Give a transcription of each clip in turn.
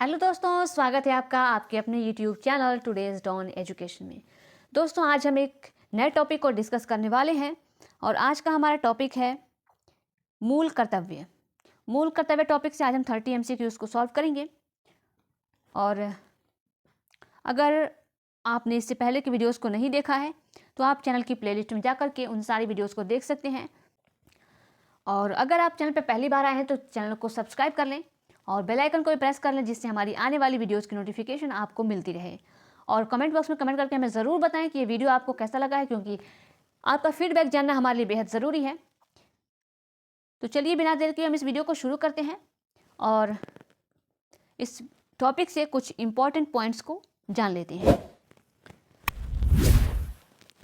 Hello दोस्तों, स्वागत है आपका आपके अपने YouTube channel Today's Don Education में। दोस्तों, आज हम एक नए टॉपिक को डिस्कस करने वाले हैं और आज का हमारा टॉपिक है मूल कर्तव्य। मूल कर्तव्य टॉपिक से आज हम 30 MCQs को सॉल्व करेंगे। और अगर आपने इससे पहले की वीडियोस को नहीं देखा है तो आप चैनल की प्लेलिस्ट में जा करके उन सारी वीडियोस को देख सकते हैं। और अगर आप चैनल पर पहली बार आए हैं तो चैनल को सब्सक्राइब कर लें और बेल आइकन को भी प्रेस कर लें, जिससे हमारी आने वाली वीडियोस की नोटिफिकेशन आपको मिलती रहे। और कमेंट बॉक्स में कमेंट करके हमें ज़रूर बताएं कि ये वीडियो आपको कैसा लगा है, क्योंकि आपका फीडबैक जानना हमारे लिए बेहद ज़रूरी है। तो चलिए बिना देर के हम इस वीडियो को शुरू करते हैं और इस टॉपिक से कुछ इम्पॉर्टेंट पॉइंट्स को जान लेते हैं।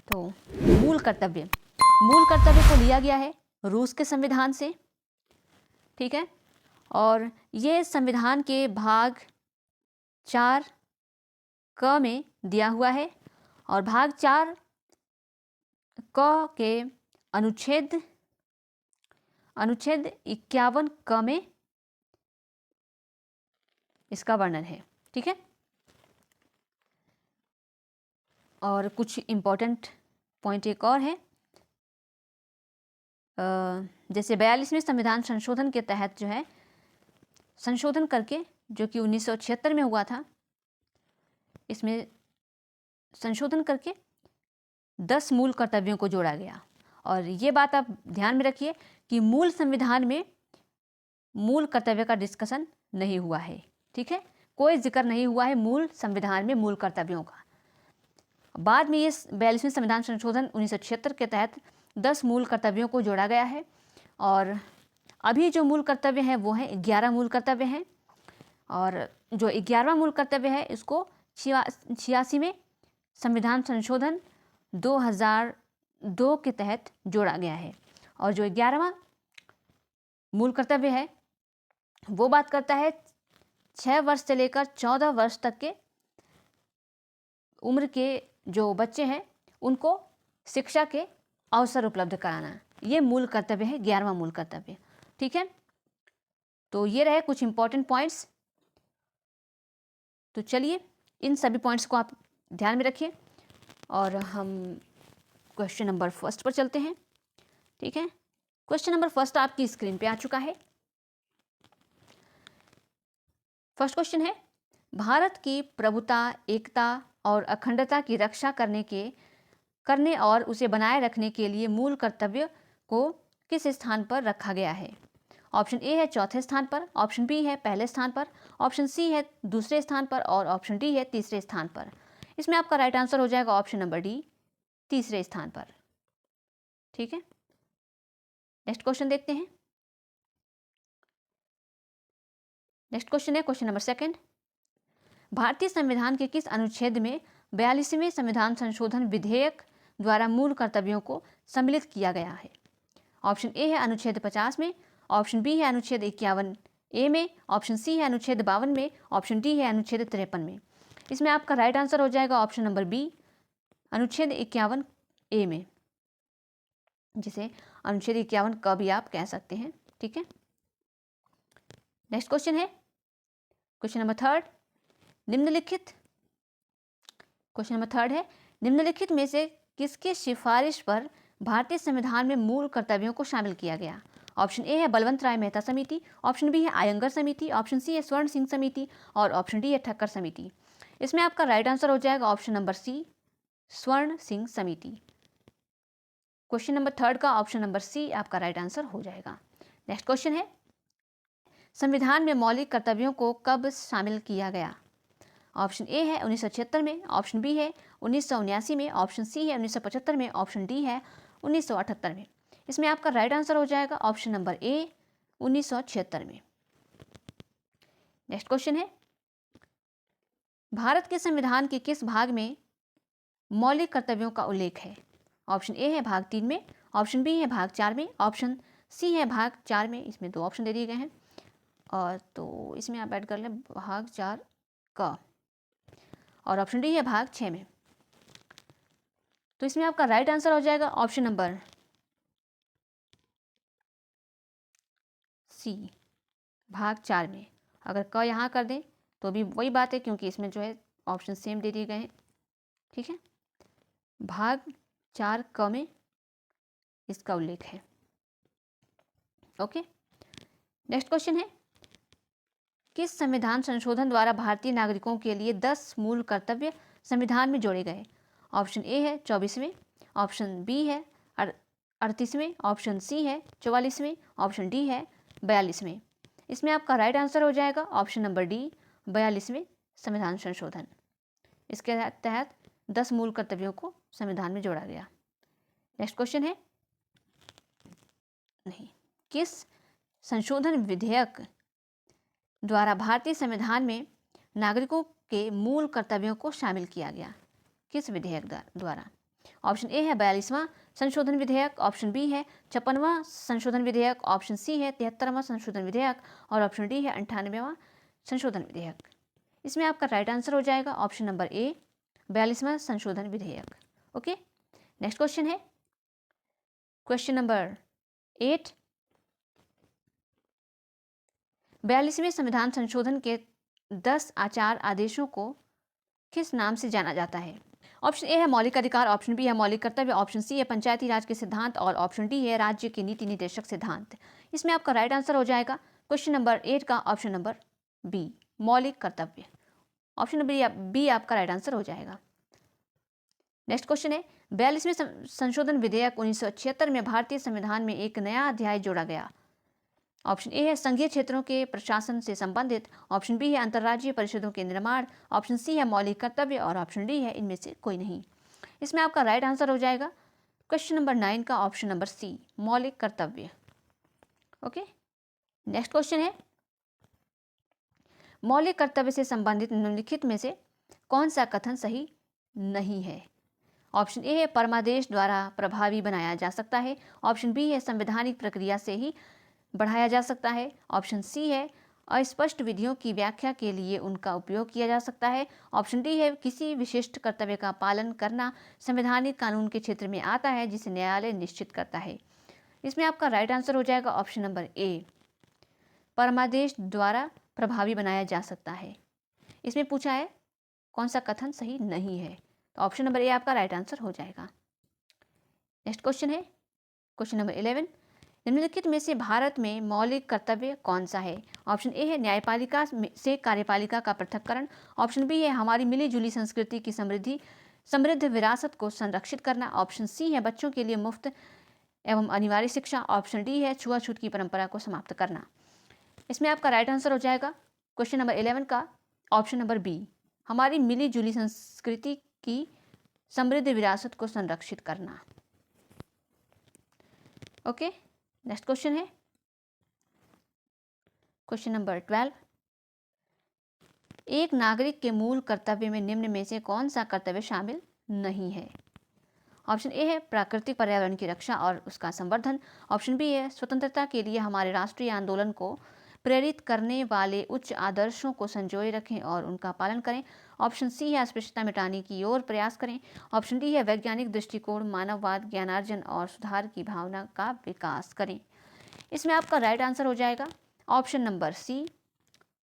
तो मूल कर्तव्य को लिया गया है रूस के संविधान से, ठीक है। और ये संविधान के भाग 4 क में दिया हुआ है और भाग 4 क के अनुच्छेद 51 क में इसका वर्णन है, ठीक है। और कुछ इम्पोर्टेंट पॉइंट एक और है, जैसे 42वें संविधान संशोधन के तहत जो है संशोधन करके, जो कि 1976 में हुआ था, इसमें संशोधन करके 10 मूल कर्तव्यों को जोड़ा गया। और ये बात आप ध्यान में रखिए कि मूल संविधान में मूल कर्तव्य का डिस्कशन नहीं हुआ है, ठीक है। कोई जिक्र नहीं हुआ है मूल संविधान में मूल कर्तव्यों का। बाद में ये 42वें संविधान संशोधन 1976 के तहत 10 मूल कर्तव्यों को जोड़ा गया है। और अभी जो मूल कर्तव्य हैं वो हैं 11 मूल कर्तव्य हैं। और जो 11वां मूल कर्तव्य है इसको 86वें संविधान संशोधन 2002 के तहत जोड़ा गया है। और जो 11वां मूल कर्तव्य है वो बात करता है 6 वर्ष से लेकर 14 वर्ष तक के उम्र के जो बच्चे हैं उनको शिक्षा के अवसर उपलब्ध कराना, ये मूल कर्तव्य है, 11वां मूल कर्तव्य, ठीक है। तो ये रहे कुछ इंपॉर्टेंट पॉइंट्स। तो चलिए इन सभी पॉइंट्स को आप ध्यान में रखिए और हम क्वेश्चन नंबर फर्स्ट पर चलते हैं, ठीक है। क्वेश्चन नंबर फर्स्ट आपकी स्क्रीन पे आ चुका है। फर्स्ट क्वेश्चन है, भारत की प्रभुता, एकता और अखंडता की रक्षा करने और उसे बनाए रखने के लिए मूल कर्तव्य को किस स्थान पर रखा गया है। ऑप्शन ए है चौथे स्थान पर, ऑप्शन बी है पहले स्थान पर, ऑप्शन सी है दूसरे स्थान पर और ऑप्शन डी है तीसरे स्थान पर। इसमें आपका राइट आंसर हो जाएगा ऑप्शन नंबर डी, तीसरे स्थान पर, ठीक है। नेक्स्ट क्वेश्चन देखते हैं। नेक्स्ट क्वेश्चन है क्वेश्चन नंबर सेकंड, भारतीय संविधान के किस अनुच्छेद में 42वें संविधान संशोधन विधेयक द्वारा मूल कर्तव्यों को सम्मिलित किया गया है। ऑप्शन ए है अनुच्छेद 50 में, ऑप्शन बी है अनुच्छेद 51A में, ऑप्शन सी है अनुच्छेद 52 में, ऑप्शन डी है अनुच्छेद 53 में। इसमें आपका राइट आंसर हो जाएगा ऑप्शन नंबर बी, अनुच्छेद 51A में, जिसे अनुच्छेद 51 का भी आप कह सकते हैं, ठीक है। नेक्स्ट क्वेश्चन है question number third, question number third है, निम्नलिखित में से किसके सिफारिश पर भारतीय संविधान में मूल कर्तव्यों को शामिल किया गया। ऑप्शन ए है बलवंत राय मेहता समिति, ऑप्शन बी है आयंगर समिति, ऑप्शन सी है स्वर्ण सिंह समिति और ऑप्शन डी है ठक्कर समिति। इसमें आपका राइट आंसर हो जाएगा ऑप्शन नंबर सी, स्वर्ण सिंह समिति। क्वेश्चन नंबर थर्ड का ऑप्शन नंबर सी आपका राइट आंसर हो जाएगा। नेक्स्ट क्वेश्चन है, संविधान में मौलिक कर्तव्यों को कब शामिल किया गया। ऑप्शन ए है 1976 में, ऑप्शन बी है 1979 में, ऑप्शन सी है 1975 में, ऑप्शन डी है 1978 में। इसमें आपका राइट आंसर हो जाएगा ऑप्शन नंबर ए, 1976 में। नेक्स्ट क्वेश्चन है, भारत के संविधान के किस भाग में मौलिक कर्तव्यों का उल्लेख है। ऑप्शन ए है भाग 3 में, ऑप्शन बी है भाग 4 में, ऑप्शन सी है भाग 4 में। इसमें 2 ऑप्शन दे दिए गए हैं और तो इसमें आप ऐड कर लें भाग 4 का, और ऑप्शन डी है भाग 6 में। तो इसमें आपका राइट आंसर हो जाएगा ऑप्शन नंबर सी, भाग 4 में। अगर क यहाँ कर दें तो भी वही बात है, क्योंकि इसमें जो है ऑप्शन सेम दे दिए गए हैं। ठीक है, भाग 4 क में इसका उल्लेख है। ओके, नेक्स्ट क्वेश्चन है, किस संविधान संशोधन द्वारा भारतीय नागरिकों के लिए 10 मूल कर्तव्य संविधान में जोड़े गए? ऑप्शन ए है 24वें, ऑप्शन बी है 38वें, ऑप्शन सी है 44वें, ऑप्शन डी है 42वें। इसमें आपका राइट आंसर हो जाएगा ऑप्शन नंबर डी, 42वें संविधान संशोधन। इसके तहत 10 मूल कर्तव्यों को संविधान में जोड़ा गया। नेक्स्ट क्वेश्चन है, नहीं, किस संशोधन विधेयक द्वारा भारतीय संविधान में नागरिकों के मूल कर्तव्यों को शामिल किया गया? किस विधेयक द्वारा? ऑप्शन ए है 42वां संशोधन विधेयक, ऑप्शन बी है 56वां संशोधन विधेयक, ऑप्शन सी है 73वां संशोधन विधेयक और ऑप्शन डी है 98वां संशोधन विधेयक। इसमें आपका राइट आंसर हो जाएगा ऑप्शन नंबर ए, 42वां संशोधन विधेयक। ओके, नेक्स्ट क्वेश्चन है क्वेश्चन नंबर 8। 42वें संविधान संशोधन के 10 आचार आदेशों को किस नाम से जाना जाता है? ऑप्शन ए है मौलिक अधिकार, ऑप्शन बी है मौलिक कर्तव्य, ऑप्शन सी है पंचायती राज के सिद्धांत और ऑप्शन डी है राज्य के नीति निर्देशक सिद्धांत। इसमें आपका राइट आंसर हो जाएगा क्वेश्चन नंबर 8 का ऑप्शन नंबर बी, मौलिक कर्तव्य। ऑप्शन नंबर बी आपका राइट आंसर हो जाएगा। नेक्स्ट क्वेश्चन है, 42वें संशोधन विधेयक 1976 में भारतीय संविधान में एक नया अध्याय जोड़ा गया। ऑप्शन ए है संघीय क्षेत्रों के प्रशासन से संबंधित, ऑप्शन बी है अंतर्राज्यीय परिषदों के निर्माण, ऑप्शन सी है मौलिक कर्तव्य और ऑप्शन डी है इनमें से कोई नहीं। इसमें आपका राइट आंसर हो जाएगा क्वेश्चन नंबर 9 का ऑप्शन नंबर सी, मौलिक कर्तव्य। ओके, नेक्स्ट क्वेश्चन है, मौलिक कर्तव्य से संबंधित निम्नलिखित में से कौन सा कथन सही नहीं है? ऑप्शन ए है परमादेश द्वारा प्रभावी बनाया जा सकता है, ऑप्शन बी है संवैधानिक प्रक्रिया से ही बढ़ाया जा सकता है, ऑप्शन सी है अस्पष्ट विधियों की व्याख्या के लिए उनका उपयोग किया जा सकता है, ऑप्शन डी है किसी विशिष्ट कर्तव्य का पालन करना संवैधानिक कानून के क्षेत्र में आता है जिसे न्यायालय निश्चित करता है। इसमें आपका राइट आंसर हो जाएगा ऑप्शन नंबर ए, परमादेश द्वारा प्रभावी बनाया जा सकता है। इसमें पूछा है कौन सा कथन सही नहीं है, तो ऑप्शन नंबर ए आपका राइट आंसर हो जाएगा। नेक्स्ट क्वेश्चन है क्वेश्चन नंबर 11। निम्नलिखित में से भारत में मौलिक कर्तव्य कौन सा है? ऑप्शन ए है न्यायपालिका से कार्यपालिका का पृथक्करण, ऑप्शन बी है हमारी मिली जुली संस्कृति की समृद्ध विरासत को संरक्षित करना, ऑप्शन सी है बच्चों के लिए मुफ्त एवं अनिवार्य शिक्षा, ऑप्शन डी है छुआछूत की परंपरा को समाप्त करना। इसमें आपका राइट आंसर हो जाएगा क्वेश्चन नंबर 11 का ऑप्शन नंबर बी, हमारी मिली जुली संस्कृति की समृद्ध विरासत को संरक्षित करना। ओके, नेक्स्ट क्वेश्चन है क्वेश्चन नंबर 12। एक नागरिक के मूल कर्तव्य में निम्न में से कौन सा कर्तव्य शामिल नहीं है? ऑप्शन ए है प्राकृतिक पर्यावरण की रक्षा और उसका संवर्धन, ऑप्शन बी है स्वतंत्रता के लिए हमारे राष्ट्रीय आंदोलन को प्रेरित करने वाले उच्च आदर्शों को संजोए रखें और उनका पालन करें, ऑप्शन सी है अस्पृश्यता मिटाने की ओर प्रयास करें, ऑप्शन डी है वैज्ञानिक दृष्टिकोण, मानववाद, ज्ञानार्जन और सुधार की भावना का विकास करें। इसमें आपका राइट आंसर हो जाएगा ऑप्शन नंबर सी,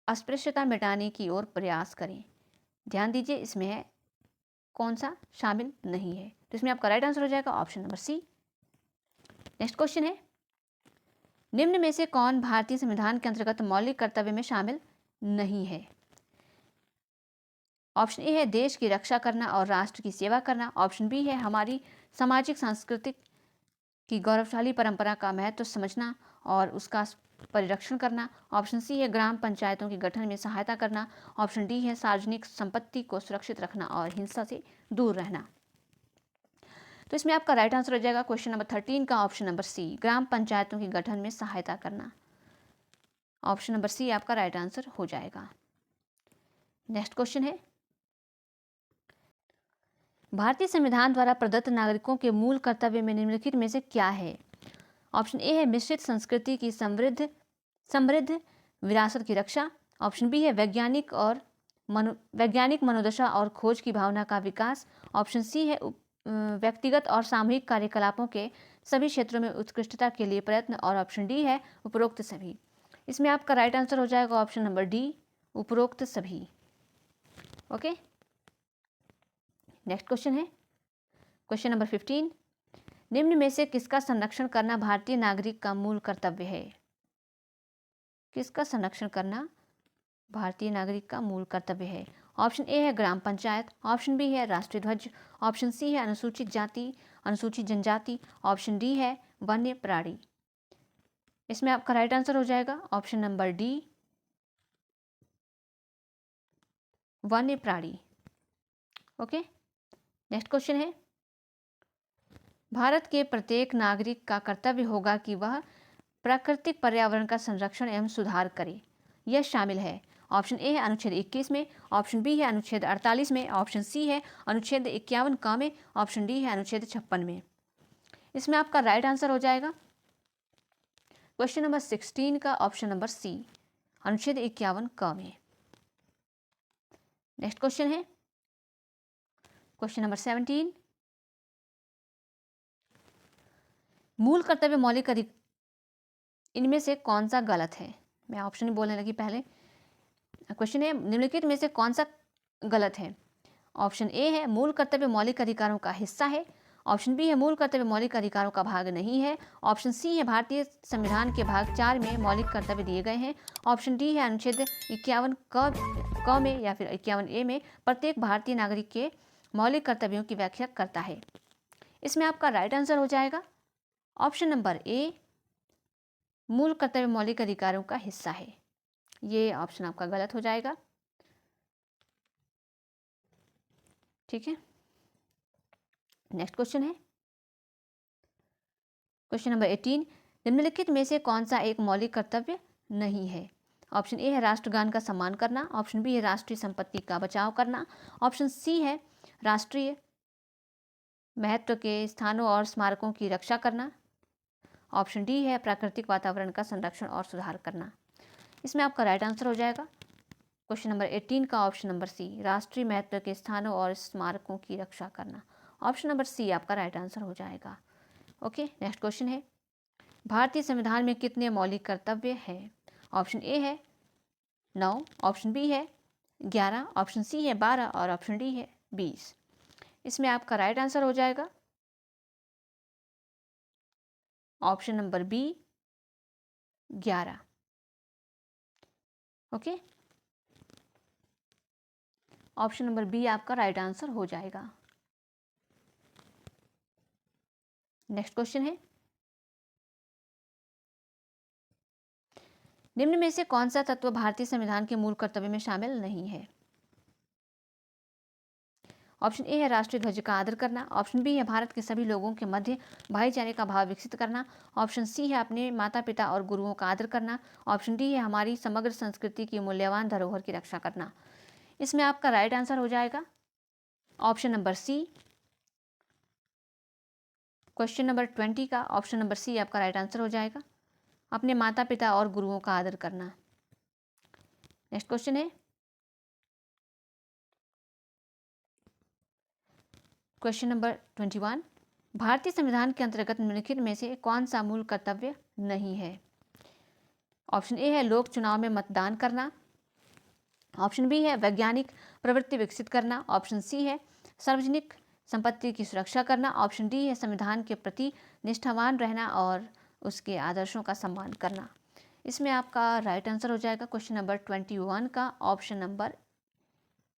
अस्पृश्यता मिटाने की ओर प्रयास करें। ध्यान दीजिए इसमें है कौन सा शामिल नहीं है, तो इसमें आपका राइट आंसर हो जाएगा option number C. Next question है, निम्न में से कौन भारतीय संविधान के अंतर्गत मौलिक कर्तव्य में शामिल नहीं है? ऑप्शन ए है देश की रक्षा करना और राष्ट्र की सेवा करना, ऑप्शन बी है हमारी सामाजिक सांस्कृतिक की गौरवशाली परंपरा का महत्व समझना और उसका परिरक्षण करना, ऑप्शन सी है ग्राम पंचायतों के गठन में सहायता करना, ऑप्शन डी है सार्वजनिक संपत्ति को सुरक्षित रखना और हिंसा से दूर रहना। तो इसमें आपका राइट आंसर हो जाएगा क्वेश्चन नंबर 13 का ऑप्शन नंबर सी, ग्राम पंचायतों के गठन में सहायता करना। ऑप्शन नंबर सी आपका राइट आंसर हो जाएगा। नेक्स्ट क्वेश्चन है, भारतीय संविधान द्वारा प्रदत्त नागरिकों के मूल कर्तव्य में निम्नलिखित में से क्या है? ऑप्शन ए है मिश्रित संस्कृति की समृद्ध विरासत की रक्षा, ऑप्शन बी है वैज्ञानिक मनोदशा और खोज की भावना का विकास, ऑप्शन सी है व्यक्तिगत और सामूहिक कार्यकलापों के सभी क्षेत्रों में उत्कृष्टता के लिए प्रयत्न और ऑप्शन डी है उपरोक्त सभी। इसमें आपका राइट आंसर हो जाएगा ऑप्शन नंबर डी, उपरोक्त सभी। ओके, नेक्स्ट क्वेश्चन है क्वेश्चन नंबर 15। निम्न में से किसका संरक्षण करना भारतीय नागरिक का मूल कर्तव्य है? किसका संरक्षण करना भारतीय नागरिक का मूल कर्तव्य है? ऑप्शन ए है ग्राम पंचायत, ऑप्शन बी है राष्ट्रीय ध्वज, ऑप्शन सी है अनुसूचित जाति अनुसूचित जनजाति, ऑप्शन डी है वन्य प्राणी। इसमें आपका राइट आंसर हो जाएगा ऑप्शन नंबर डी, वन्य प्राणी। ओके, नेक्स्ट क्वेश्चन है भारत के प्रत्येक नागरिक का कर्तव्य होगा कि वह प्राकृतिक पर्यावरण का संरक्षण एवं सुधार करे। यह शामिल है ऑप्शन ए है अनुच्छेद 21 में, ऑप्शन बी है अनुच्छेद 48 में, ऑप्शन सी है अनुच्छेद 51 क में, ऑप्शन डी है अनुच्छेद 56 में। इसमें आपका राइट आंसर हो जाएगा क्वेश्चन नंबर 16 का ऑप्शन नंबर सी, अनुच्छेद 51 क में। नेक्स्ट क्वेश्चन है क्वेश्चन नंबर 17। मूल कर्तव्य मौलिक अधिकार इनमें से कौन सा गलत है? मैं ऑप्शन ही बोलने लगी पहले। क्वेश्चन है निम्नलिखित में से कौन सा गलत है? ऑप्शन ए है मूल कर्तव्य मौलिक अधिकारों का हिस्सा है, ऑप्शन बी है मूल कर्तव्य मौलिक अधिकारों का भाग नहीं है, ऑप्शन सी है भारतीय संविधान के भाग 4 में मौलिक कर्तव्य दिए गए हैं, ऑप्शन डी है अनुच्छेद 51 क में या फिर 51 ए में प्रत्येक भारतीय नागरिक के मौलिक कर्तव्यों की व्याख्या करता है। इसमें आपका राइट आंसर हो जाएगा ऑप्शन नंबर ए, मूल कर्तव्य मौलिक अधिकारों का हिस्सा है। ये ऑप्शन आपका गलत हो जाएगा। ठीक है, नेक्स्ट क्वेश्चन है क्वेश्चन नंबर 18। निम्नलिखित में से कौन सा एक मौलिक कर्तव्य नहीं है? ऑप्शन ए है राष्ट्रगान का सम्मान करना, ऑप्शन बी है राष्ट्रीय संपत्ति का बचाव करना, ऑप्शन सी है राष्ट्रीय महत्व के स्थानों और स्मारकों की रक्षा करना, ऑप्शन डी है प्राकृतिक वातावरण का संरक्षण और सुधार करना। इसमें आपका राइट आंसर हो जाएगा क्वेश्चन नंबर 18 का ऑप्शन नंबर सी, राष्ट्रीय महत्व के स्थानों और स्मारकों की रक्षा करना। ऑप्शन नंबर सी आपका राइट आंसर हो जाएगा। ओके, नेक्स्ट क्वेश्चन है भारतीय संविधान में कितने मौलिक कर्तव्य हैं? ऑप्शन ए है 9, ऑप्शन बी है 11, ऑप्शन सी है 12 और ऑप्शन डी है 20। इसमें आपका राइट आंसर हो जाएगा option number B 11। Okay, option number B आपका राइट आंसर हो जाएगा। नेक्स्ट क्वेश्चन है निम्न में से कौन सा तत्व भारतीय संविधान के मूल कर्तव्य में शामिल नहीं है? ऑप्शन ए है राष्ट्रीय ध्वज का आदर करना, ऑप्शन बी है भारत के सभी लोगों के मध्य भाईचारे का भाव विकसित करना, ऑप्शन सी है अपने माता पिता और गुरुओं का आदर करना, ऑप्शन डी है हमारी समग्र संस्कृति की मूल्यवान धरोहर की रक्षा करना। इसमें आपका राइट आंसर हो जाएगा option number C, question number 20 का ऑप्शन नंबर सी आपका राइट आंसर हो जाएगा, अपने माता पिता और गुरुओं का आदर करना। नेक्स्ट क्वेश्चन है क्वेश्चन नंबर 21। भारतीय संविधान के अंतर्गत निम्नलिखित में से कौन सा मूल कर्तव्य नहीं है? ऑप्शन ए है लोक चुनाव में मतदान करना, ऑप्शन बी है वैज्ञानिक प्रवृत्ति विकसित करना, ऑप्शन सी है सार्वजनिक संपत्ति की सुरक्षा करना, ऑप्शन डी है संविधान के प्रति निष्ठावान रहना और उसके आदर्शों का सम्मान करना। इसमें आपका राइट आंसर हो जाएगा क्वेश्चन नंबर 21 का ऑप्शन नंबर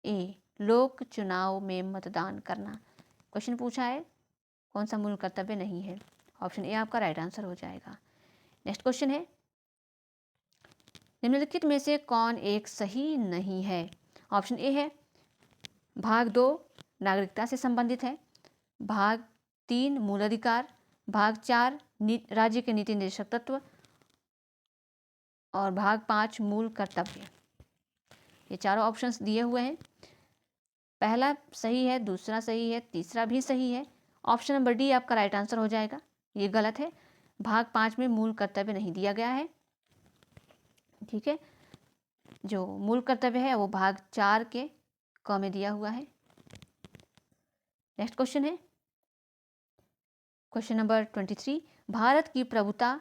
ए, लोक चुनाव में मतदान करना। क्वेश्चन पूछा है कौन सा मूल कर्तव्य नहीं है, ऑप्शन ए आपका राइट आंसर हो जाएगा। नेक्स्ट क्वेश्चन है निम्नलिखित में से कौन एक सही नहीं है? ऑप्शन ए है भाग 2 नागरिकता से संबंधित है, भाग 3 मूल अधिकार, भाग 4 राज्य के नीति निर्देशक तत्व और भाग 5 मूल कर्तव्य। ये चारों ऑप्शंस दिए हुए हैं, पहला सही है, दूसरा सही है, तीसरा भी सही है। ऑप्शन नंबर डी आपका राइट आंसर हो जाएगा, ये गलत है, भाग 5 में मूल कर्तव्य नहीं दिया गया है। ठीक है, जो मूल कर्तव्य है वो भाग 4 के क में दिया हुआ है। नेक्स्ट क्वेश्चन है क्वेश्चन नंबर 23। भारत की प्रभुता,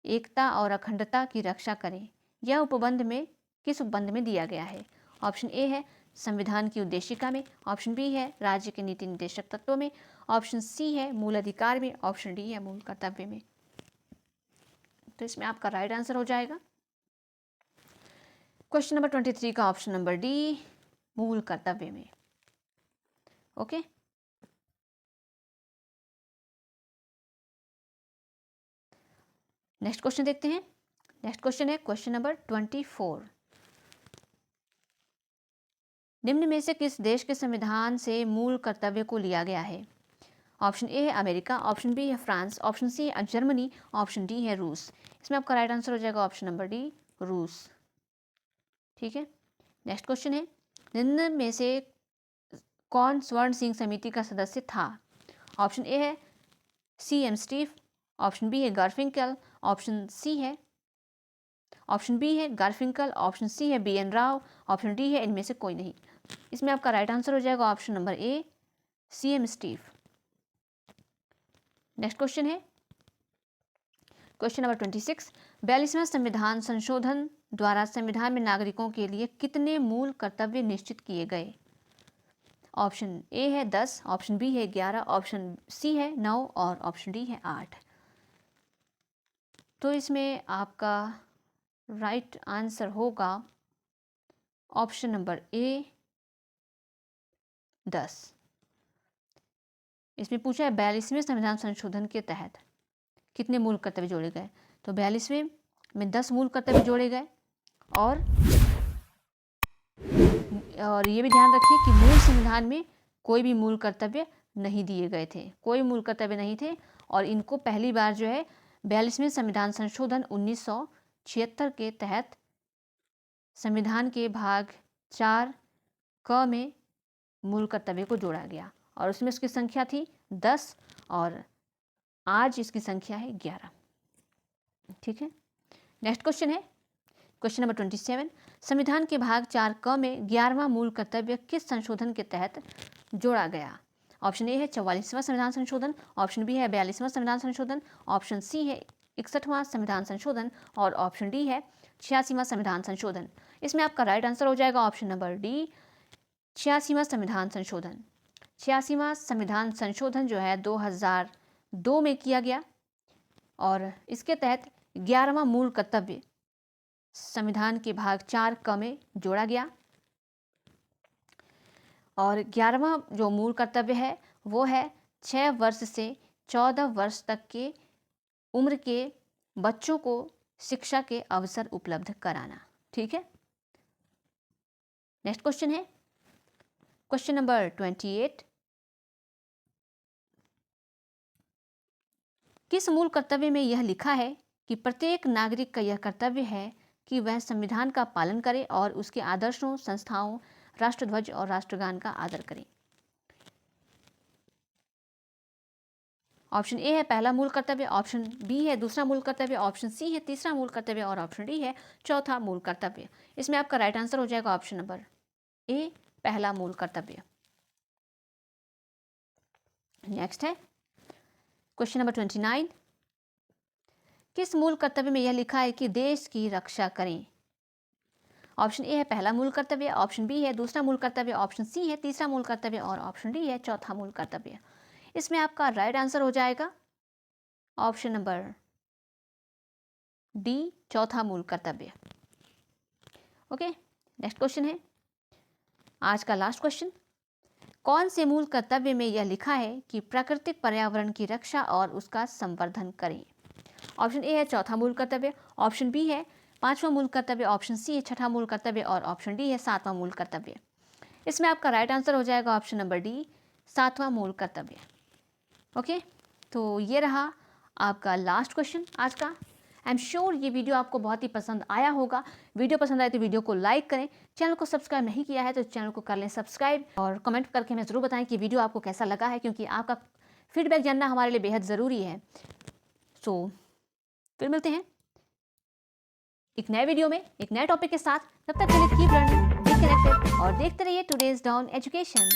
एकता और अखंडता की रक्षा करें, यह उपबंध में किस उपबंध में दिया गया है? ऑप्शन ए है संविधान की उद्देशिका में, ऑप्शन बी है राज्य के नीति निर्देशक तत्वों में, ऑप्शन सी है मूल अधिकार में, ऑप्शन डी है मूल कर्तव्य में। तो इसमें आपका राइट आंसर हो जाएगा क्वेश्चन नंबर 23 का ऑप्शन नंबर डी, मूल कर्तव्य में। ओके, नेक्स्ट क्वेश्चन देखते हैं। नेक्स्ट क्वेश्चन है क्वेश्चन नंबर 24। निम्न में से किस देश के संविधान से मूल कर्तव्य को लिया गया है? ऑप्शन ए है अमेरिका, ऑप्शन बी है फ्रांस, ऑप्शन सी है जर्मनी, ऑप्शन डी है रूस। इसमें आपका राइट आंसर हो जाएगा ऑप्शन नंबर डी, रूस। ठीक है, नेक्स्ट क्वेश्चन है निम्न में से कौन स्वर्ण सिंह समिति का सदस्य था? ऑप्शन ए है CM स्टीव, ऑप्शन बी है गारफिंकल, ऑप्शन बी है गारफिंकल, ऑप्शन सी है BN राव, ऑप्शन डी है इनमें से कोई नहीं। इसमें आपका राइट आंसर हो जाएगा option number A, CM Steve. Next question है क्वेश्चन नंबर 26। 42वां संविधान संशोधन द्वारा संविधान में नागरिकों के लिए कितने मूल कर्तव्य निश्चित किए गए? ऑप्शन ए है 10, ऑप्शन बी है 11, ऑप्शन सी है 9 और ऑप्शन डी है 8। तो इसमें आपका राइट आंसर होगा ऑप्शन नंबर ए, 10। इसमें पूछा है 42वें संविधान संशोधन के तहत कितने मूल कर्तव्य जोड़े गए? तो 42वें में 10 मूल कर्तव्य जोड़े गए। और ये भी ध्यान रखिए कि मूल संविधान में कोई भी मूल कर्तव्य नहीं दिए गए थे, कोई मूल कर्तव्य नहीं थे। और इनको पहली बार जो है 42वें संविधान संशोधन 1976 के तहत संविधान के भाग 4 क में मूल कर्तव्य को जोड़ा गया और उसमें उसकी संख्या थी 10 और आज इसकी संख्या है 11। ठीक है, नेक्स्ट क्वेश्चन है क्वेश्चन नंबर 27। संविधान के भाग 4 क में 11वां मूल कर्तव्य किस संशोधन के तहत जोड़ा गया? ऑप्शन ए है 44वां संविधान संशोधन, ऑप्शन बी है 42वां संविधान संशोधन, ऑप्शन सी है 61वां संविधान संशोधन और ऑप्शन डी है 86वां संविधान संशोधन। इसमें आपका राइट आंसर हो जाएगा ऑप्शन नंबर डी, 86वां संविधान संशोधन। 86वां संविधान संशोधन जो है 2002 में किया गया और इसके तहत 11वां मूल कर्तव्य संविधान के भाग 4 क में जोड़ा गया। और 11वां जो मूल कर्तव्य है वो है 6 वर्ष से 14 वर्ष तक के उम्र के बच्चों को शिक्षा के अवसर उपलब्ध कराना। ठीक है, नेक्स्ट क्वेश्चन है क्वेश्चन नंबर 28। किस मूल कर्तव्य में यह लिखा है कि प्रत्येक नागरिक का यह कर्तव्य है कि वह संविधान का पालन करे और उसके आदर्शों, संस्थाओं, राष्ट्रध्वज और राष्ट्रगान का आदर करे? ऑप्शन ए है पहला मूल कर्तव्य, ऑप्शन बी है दूसरा मूल कर्तव्य, ऑप्शन सी है तीसरा मूल कर्तव्य और ऑप्शन डी है चौथा मूल कर्तव्य। इसमें आपका राइट आंसर हो जाएगा ऑप्शन नंबर ए, पहला मूल कर्तव्य। नेक्स्ट है क्वेश्चन नंबर 29। किस मूल कर्तव्य में यह लिखा है कि देश की रक्षा करें? ऑप्शन ए है पहला मूल कर्तव्य, ऑप्शन बी है दूसरा मूल कर्तव्य, ऑप्शन सी है तीसरा मूल कर्तव्य और ऑप्शन डी है चौथा मूल कर्तव्य। इसमें आपका राइट आंसर हो जाएगा ऑप्शन नंबर डी, चौथा मूल कर्तव्य। ओके, नेक्स्ट क्वेश्चन है आज का लास्ट क्वेश्चन। कौन से मूल कर्तव्य में यह लिखा है कि प्राकृतिक पर्यावरण की रक्षा और उसका संवर्धन करें? ऑप्शन ए है चौथा मूल कर्तव्य, ऑप्शन बी है पांचवा मूल कर्तव्य, ऑप्शन सी है छठा मूल कर्तव्य और ऑप्शन डी है सातवां मूल कर्तव्य। इसमें आपका राइट आंसर हो जाएगा ऑप्शन नंबर डी, सातवां मूल कर्तव्य। ओके, तो ये रहा आपका लास्ट क्वेश्चन आज का। आई एम श्योर ये वीडियो आपको बहुत ही पसंद आया होगा। वीडियो पसंद आए तो वीडियो को लाइक करें, चैनल को सब्सक्राइब नहीं किया है तो चैनल को कर लें सब्सक्राइब और कमेंट करके हमें ज़रूर बताएं कि वीडियो आपको कैसा लगा है, क्योंकि आपका फीडबैक जानना हमारे लिए बेहद ज़रूरी है। सो फिर मिलते हैं एक नए वीडियो में एक नए टॉपिक के साथ। तब तक के लिए कीप लर्निंग, बी कनेक्टेड और देखते रहिए टुडेज डॉन एजुकेशन।